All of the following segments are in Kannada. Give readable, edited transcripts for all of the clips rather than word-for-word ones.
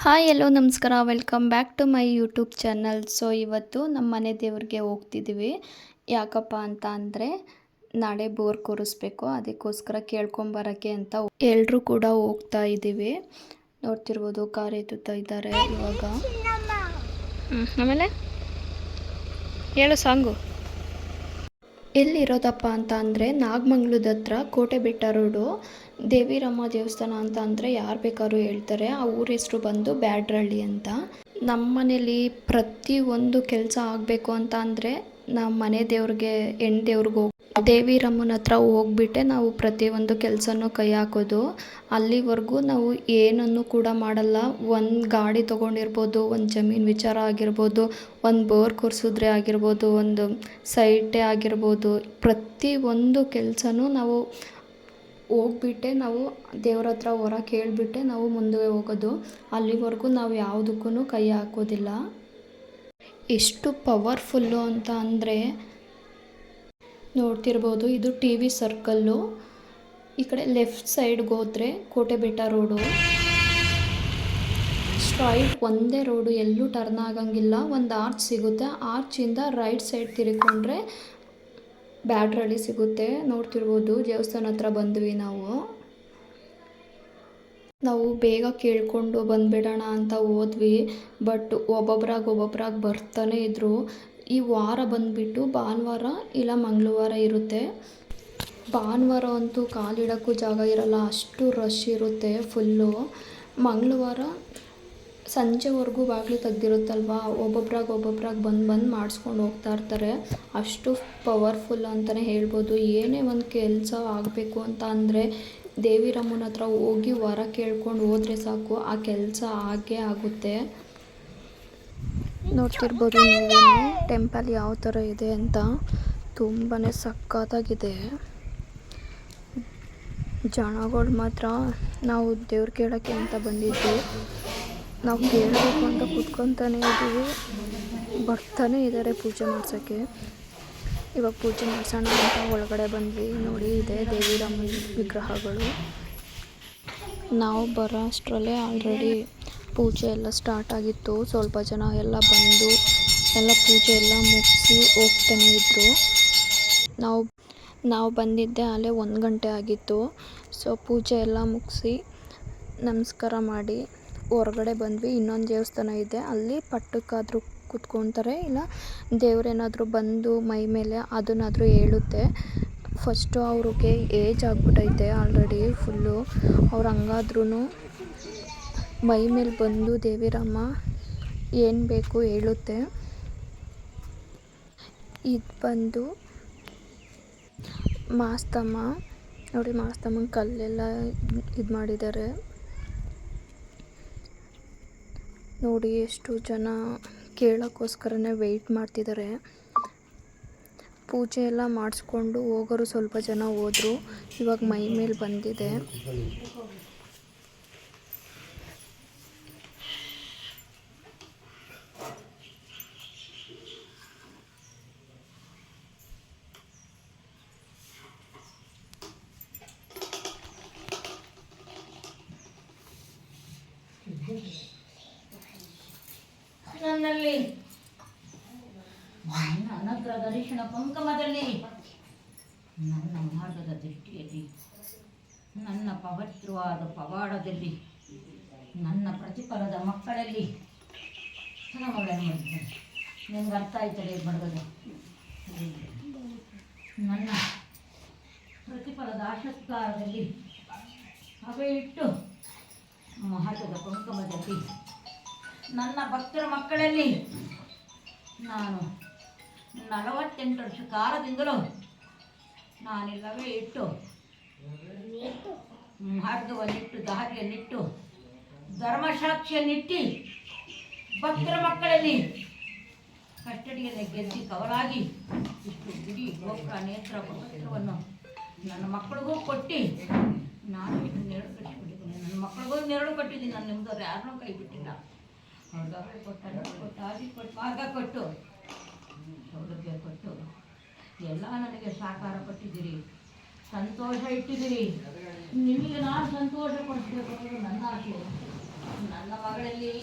ಹಾಯ್ ಎಲ್ಲೋ ನಮಸ್ಕಾರ, welcome back to my YouTube channel. So ಇವತ್ತು ನಮ್ಮ ಮನೆ ದೇವ್ರಿಗೆ ಹೋಗ್ತಿದ್ದೀವಿ. ಯಾಕಪ್ಪ ಅಂತ ಅಂದರೆ ನಾಳೆ ಬೋರ್ ಕೂರಿಸ್ಬೇಕು, ಅದಕ್ಕೋಸ್ಕರ ಕೇಳ್ಕೊಂಬರೋಕ್ಕೆ ಅಂತ ಎಲ್ಲರೂ ಕೂಡ ಹೋಗ್ತಾ ಇದ್ದೀವಿ. ನೋಡ್ತಿರ್ಬೋದು ಕಾರ್ ಎತ್ತುತ್ತಾ ಇದ್ದಾರೆ ಇವಾಗ. ಆಮೇಲೆ ಹೇಳು ಸಾಂಗು. ಎಲ್ಲಿರೋದಪ್ಪ ಅಂತ ಅಂದರೆ ನಾಗಮಂಗ್ಲದ ಹತ್ರ ಕೋಟೆ ಬೆಟ್ಟ ರೋಡು, ದೇವಿರಮ್ಮ ದೇವಸ್ಥಾನ ಅಂತ ಅಂದರೆ ಯಾರು ಬೇಕಾದ್ರೂ ಹೇಳ್ತಾರೆ. ಆ ಊರ ಹೆಸರು ಬಂದು ಬ್ಯಾಡ್ರಳ್ಳಿ ಅಂತ. ನಮ್ಮ ಮನೇಲಿ ಪ್ರತಿಯೊಂದು ಕೆಲಸ ಆಗಬೇಕು ಅಂತ ಅಂದರೆ ನಮ್ಮ ಮನೆ ದೇವ್ರಿಗೆ ಹೆಣ್ಣು ದೇವ್ರಿಗೆ ದೇವಿರಮ್ಮನ ಹತ್ರ ಹೋಗ್ಬಿಟ್ಟೆ ನಾವು ಪ್ರತಿಯೊಂದು ಕೆಲಸನೂ ಕೈ ಹಾಕೋದು. ಅಲ್ಲಿವರೆಗೂ ನಾವು ಏನನ್ನು ಕೂಡ ಮಾಡಲ್ಲ. ಒಂದು ಗಾಡಿ ತೊಗೊಂಡಿರ್ಬೋದು, ಒಂದು ಜಮೀನು ವಿಚಾರ ಆಗಿರ್ಬೋದು, ಒಂದು ಬೋರ್ ಕೊರ್ಸಿದ್ರೆ ಆಗಿರ್ಬೋದು, ಒಂದು ಸೈಟೇ ಆಗಿರ್ಬೋದು, ಪ್ರತಿಯೊಂದು ಕೆಲಸನೂ ನಾವು ಹೋಗ್ಬಿಟ್ಟೆ ನಾವು ದೇವ್ರ ಹತ್ರ ಹೊರ ಕೇಳಿಬಿಟ್ಟೆ ನಾವು ಮುಂದೆ ಹೋಗೋದು. ಅಲ್ಲಿವರೆಗೂ ನಾವು ಯಾವುದಕ್ಕೂ ಕೈ ಹಾಕೋದಿಲ್ಲ. ಎಷ್ಟು ಪವರ್ಫುಲ್ಲು ಅಂತ ಅಂದರೆ ನೋಡ್ತಿರ್ಬೋದು, ಇದು ಟಿ ವಿ ಸರ್ಕಲ್ಲು. ಈ ಕಡೆ ಲೆಫ್ಟ್ ಸೈಡ್ಗೆ ಹೋದರೆ ಕೋಟೆ ಬೆಟ್ಟ ರೋಡು, ಸ್ಟ್ರೈಟ್ ಒಂದೇ ರೋಡು, ಎಲ್ಲೂ ಟರ್ನ್ ಆಗಂಗಿಲ್ಲ. ಒಂದು ಆರ್ಚ್ ಸಿಗುತ್ತೆ, ಆರ್ಚಿಂದ ರೈಟ್ ಸೈಡ್ ತಿರ್ಕೊಂಡ್ರೆ ಬ್ಯಾಡ್ರಳ್ಳಿ ಸಿಗುತ್ತೆ. ನೋಡ್ತಿರ್ಬೋದು ದೇವಸ್ಥಾನ ಹತ್ರ ಬಂದ್ವಿ ನಾವು ಬೇಗ ಕೇಳ್ಕೊಂಡು ಬಂದುಬಿಡೋಣ ಅಂತ ಹೋದ್ವಿ. ಬಟ್ ಒಬ್ಬೊಬ್ರಾಗಿ ಬರ್ತಾನೆ ಇದ್ದರು. ಈ ವಾರ ಬಂದುಬಿಟ್ಟು ಭಾನುವಾರ ಇಲ್ಲ ಮಂಗಳವಾರ ಇರುತ್ತೆ. ಭಾನುವಾರ ಅಂತೂ ಕಾಲಿಡೋಕ್ಕೂ ಜಾಗ ಇರಲ್ಲ, ಅಷ್ಟು ರಶ್ ಇರುತ್ತೆ ಫುಲ್ಲು. ಮಂಗಳವಾರ ಸಂಜೆವರೆಗೂ ಬಾಗಿಲು ತೆಗ್ದಿರುತ್ತಲ್ವ, ಒಬ್ಬೊಬ್ರಾಗಿ ಬಂದು ಮಾಡಿಸ್ಕೊಂಡು ಹೋಗ್ತಾ ಇರ್ತಾರೆ. ಅಷ್ಟು ಪವರ್ಫುಲ್ ಅಂತಲೇ ಹೇಳ್ಬೋದು. ಏನೇ ಒಂದು ಕೆಲಸ ಆಗಬೇಕು ಅಂತ ಅಂದರೆ ದೇವಿರಮ್ಮನ ಹತ್ರ ಹೋಗಿ ವರ ಕೇಳ್ಕೊಂಡು ಹೋದರೆ ಸಾಕು, ಆ ಕೆಲಸ ಆಗೇ ಆಗುತ್ತೆ. ನೋಡ್ತಿರ್ಬೋದು ನೀವೇ ಟೆಂಪಲ್ ಯಾವ ಥರ ಇದೆ ಅಂತ, ತುಂಬಾ ಸಕ್ಕತ್ತಾಗಿದೆ. ಜನಗಳು ಮಾತ್ರ ನಾವು ದೇವ್ರು ಕೇಳೋಕ್ಕೆ ಅಂತ ಬಂದಿದ್ವಿ. ನಾವು ಕೇಳಬೇಕು ಅಂತ ಕೂತ್ಕೊತಾನೆ ಇದ್ದೀವಿ, ಬರ್ತಾನೆ ಇದ್ದಾರೆ ಪೂಜೆ ಮಾಡ್ಸೋಕ್ಕೆ. ಇವಾಗ ಪೂಜೆ ಮಾಡಿಸೋಣ ಅಂತ ಒಳಗಡೆ ಬಂದ್ವಿ. ನೋಡಿ ಇದೆ ದೇವಿರಮ್ಮನ ವಿಗ್ರಹಗಳು. ನಾವು ಬರೋ ಅಷ್ಟರಲ್ಲೇ ಆಲ್ರೆಡಿ ಪೂಜೆ ಎಲ್ಲ ಸ್ಟಾರ್ಟ್ ಆಗಿತ್ತು. ಸ್ವಲ್ಪ ಜನ ಎಲ್ಲ ಬಂದು ಎಲ್ಲ ಪೂಜೆ ಎಲ್ಲ ಮುಗಿಸಿ ಹೋಗ್ತಾನೆ ಇದ್ದರು. ನಾವು ಬಂದಿದ್ದೆ ಅಲ್ಲೇ 1 ಗಂಟೆ ಆಗಿತ್ತು. ಸೊ ಪೂಜೆ ಎಲ್ಲ ಮುಗಿಸಿ ನಮಸ್ಕಾರ ಮಾಡಿ ಹೊರಗಡೆ ಬಂದ್ವಿ. ಇನ್ನೊಂದು ದೇವಸ್ಥಾನ ಇದೆ, ಅಲ್ಲಿ ಪಟ್ಟಕ್ಕಾದರೂ ಕೂತ್ಕೊತಾರೆ, ಇಲ್ಲ ದೇವರೇನಾದರೂ ಬಂದು ಮೈ ಮೇಲೆ ಅದನ್ನಾದರೂ ಹೇಳುತ್ತೆ. ಫಸ್ಟು ಅವ್ರಿಗೆ ಏಜ್ ಆಗಿಬಿಟ್ಟೈತೆ ಆಲ್ರೆಡಿ ಫುಲ್ಲು. ಅವ್ರು ಹಂಗಾದ್ರೂ ಮೈ ಮೇಲೆ ಬಂದು ದೇವಿರಮ್ಮ ಏನು ಬೇಕು ಹೇಳುತ್ತೆ. ಇದು ಬಂದು ಮಾಸ್ತಮ್ಮ. ನೋಡಿ ಮಾಸ್ತಮ್ಮನ ಕಲ್ಲೆಲ್ಲ ಇದು ಮಾಡಿದ್ದಾರೆ. ನೋಡಿ ಎಷ್ಟು ಜನ ಕೇಳೋಕ್ಕೋಸ್ಕರನೇ ವೆಯ್ಟ್ ಮಾಡ್ತಿದ್ದಾರೆ. ಪೂಜೆ ಎಲ್ಲ ಮಾಡಿಸ್ಕೊಂಡು ಹೋಗೋರು ಸ್ವಲ್ಪ ಜನ ಹೋದರು. ಇವಾಗ ಮೈ ಮೇಲೆ ಬಂದಿದೆ. ನನ್ನಲ್ಲಿ ಅನಗ್ರದ ಅರಿಶಿಣ ಕುಂಕುಮದಲ್ಲಿ, ನನ್ನ ಮಾರ್ಗದ ದೃಷ್ಟಿಯಲ್ಲಿ, ನನ್ನ ಪವಿತ್ರವಾದ ಪವಾಡದಲ್ಲಿ, ನನ್ನ ಪ್ರತಿಫಲದ ಮಕ್ಕಳಲ್ಲಿ ಮಗಳನ್ನು ಮಾಡಿದ್ದಾರೆ. ನಿಮ್ಗೆ ಅರ್ಥ ಆಯ್ತದೆ ಬಡಗದು. ನನ್ನ ಪ್ರತಿಫಲದ ಆಶಸ್ಕಾರದಲ್ಲಿ ಹವೆ ಇಟ್ಟು ಮಹತ್ವದ ಕುಂಕುಮದಲ್ಲಿ ನನ್ನ ಭಕ್ತರ ಮಕ್ಕಳಲ್ಲಿ ನಾನು 48 ವರ್ಷ ಕಾಲದಿಂದಲೂ ನಾನೆಲ್ಲವೇ ಇಟ್ಟು ಮಾರ್ಗವನ್ನಿಟ್ಟು ದಾರಿಯನ್ನಿಟ್ಟು ಧರ್ಮಸಾಕ್ಷಿಯನ್ನಿಟ್ಟು ಭಕ್ತರ ಮಕ್ಕಳಲ್ಲಿ ಕಸ್ಟಡಿಯನ್ನು ಗೆದ್ದಿ ಕವಲಾಗಿ ಇಷ್ಟು ಗುಡಿ ಗೋಪುರ ನೇತ್ರ ಪವಿತ್ರವನ್ನು ನನ್ನ ಮಕ್ಕಳಿಗೂ ಕೊಟ್ಟು ನಾನು ಇಷ್ಟು ನೆರಳು ಕಟ್ಟಿಬಿಟ್ಟಿದ್ದೀನಿ. ನನ್ನ ಮಕ್ಕಳಿಗೂ ನೆರಳು ಕೊಟ್ಟಿದ್ದೀನಿ. ನಾನು ನಿಮ್ಮದವ್ರು ಯಾರನ್ನೂ ಕೈ ಬಿಟ್ಟಿಲ್ಲ. ಅವ್ರಿಗೆ ಕೊಟ್ಟು ಆಗಿ ಕೊಟ್ಟು ಮಾರ್ಗ ಕೊಟ್ಟು ಸೌಲಭ್ಯ ಕೊಟ್ಟು ಎಲ್ಲ ನನಗೆ ಸಹಕಾರ ಕೊಟ್ಟಿದ್ದೀರಿ, ಸಂತೋಷ ಇಟ್ಟಿದ್ದೀರಿ. ನಿಮಗೆ ನಾನು ಸಂತೋಷ ಪಡಿಸ್ಬೇಕು ಅನ್ನೋದು ನನ್ನ ಆಸೆ. ನನ್ನ ಮಗಳಲ್ಲಿ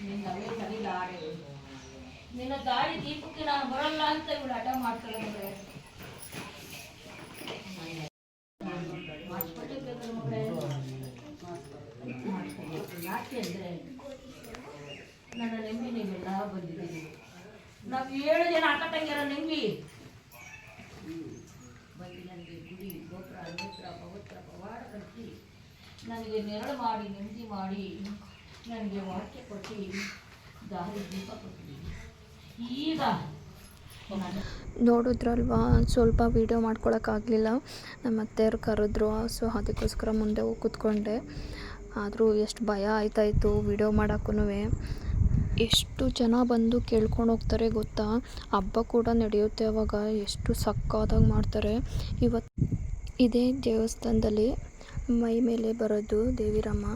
ನಿನ್ನವೇ ತಲೆಲಾಡೆ, ನಿನ್ನ ದಾರಿ ದೀಪಕ್ಕೆ ನಾನು ಬರಲ್ಲ ಅಂತ ಇವಳು ಹಠ ಮಾಡ್ತಾಳೆ ಮಗಳೇ. ಮಾಡಿಸ್ಕೊಳ್ಬೇಕು ಮಗಳೇ, ಮಾಡಿಸ್ಕೊಳ್ಬೇಕು. ಯಾಕೆ ಅಂದರೆ ನನ್ನ ನೆಮ್ಮದಿ ನೀವೆಲ್ಲ ಬಂದಿದ್ದೀರಿ. ನಾವು 7 ಜನ ಅಕ್ಕ ತಂಗಿಯರ ನೆಮ್ಮದಿ ಬಂದು ನನಗೆ ಗುಡಿ ಗೋಪುರ ನೇತ್ರ ಪವಿತ್ರ ಪವಾಡ ಕಟ್ಟಿ ನನಗೆ ನೆರಳು ಮಾಡಿ ನೆಮ್ಮದಿ ಮಾಡಿ ನನಗೆ ವಾಕ್ಯ ಕೊಟ್ಟು ದಾರಿ ದೀಪ ಕೊಟ್ಟು ಈಗ ನೋಡಿದ್ರಲ್ವಾ, ಸ್ವಲ್ಪ ವೀಡಿಯೋ ಮಾಡ್ಕೊಳಕ್ಕಾಗಲಿಲ್ಲ. ನಮ್ಮ ಅತ್ತೆಯವ್ರು ಕರೆದ್ರು, ಸೊ ಅದಕ್ಕೋಸ್ಕರ ಮುಂದೆ ಹೋಗಿ ಕೂತ್ಕೊಂಡೆ. ಆದರೂ ಎಷ್ಟು ಭಯ ಆಯ್ತಾಯಿತ್ತು ವೀಡಿಯೋ ಮಾಡೋಕ್ಕೂ. ಎಷ್ಟು ಜನ ಬಂದು ಕೇಳ್ಕೊಂಡು ಹೋಗ್ತಾರೆ ಗೊತ್ತಾ. ಹಬ್ಬ ಕೂಡ ನಡೆಯುತ್ತೆ ಅವಾಗ, ಎಷ್ಟು ಸಕ್ಕತ್ತಾಗಿ ಮಾಡ್ತಾರೆ. ಇವತ್ತು ಇದೇ ದೇವಸ್ಥಾನದಲ್ಲಿ ಮೈ ಮೇಲೆ ಬರೋದು ದೇವಿರಮ್ಮ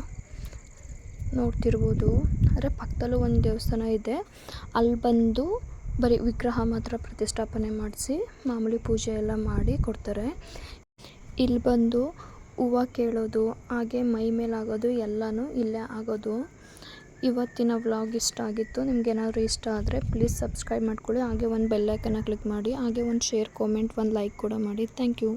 ನೋಡ್ತಿರ್ಬೋದು. ಆದರೆ ಪಕ್ಕದಲ್ಲೂ ಒಂದು ದೇವಸ್ಥಾನ ಇದೆ, ಅಲ್ಲಿ ಬಂದು ಬರೀ ವಿಗ್ರಹ ಮಾತ್ರ ಪ್ರತಿಷ್ಠಾಪನೆ ಮಾಡಿಸಿ ಮಾಮೂಲಿ ಪೂಜೆ ಎಲ್ಲ ಮಾಡಿ ಕೊಡ್ತಾರೆ. ಇಲ್ಲಿ ಬಂದು ಹೂವು ಕೇಳೋದು, ಹಾಗೆ ಮೈ ಮೇಲೆ ಆಗೋದು ಎಲ್ಲನೂ ಇಲ್ಲೇ ಆಗೋದು. ಇವತ್ತಿನ ವ್ಲಾಗ್ ಇಷ್ಟ ಆಗಿತ್ತು. ನಿಮ್ಗೇನಾದರೂ ಇಷ್ಟ ಆದರೆ ಪ್ಲೀಸ್ ಸಬ್ಸ್ಕ್ರೈಬ್ ಮಾಡ್ಕೊಳ್ಳಿ, ಹಾಗೆ ಒಂದು ಬೆಲ್ ಐಕನ್ನ ಕ್ಲಿಕ್ ಮಾಡಿ, ಹಾಗೆ ಒಂದು ಶೇರ್, ಕಾಮೆಂಟ್, ಒಂದು ಲೈಕ್ ಕೂಡ ಮಾಡಿ. Thank you.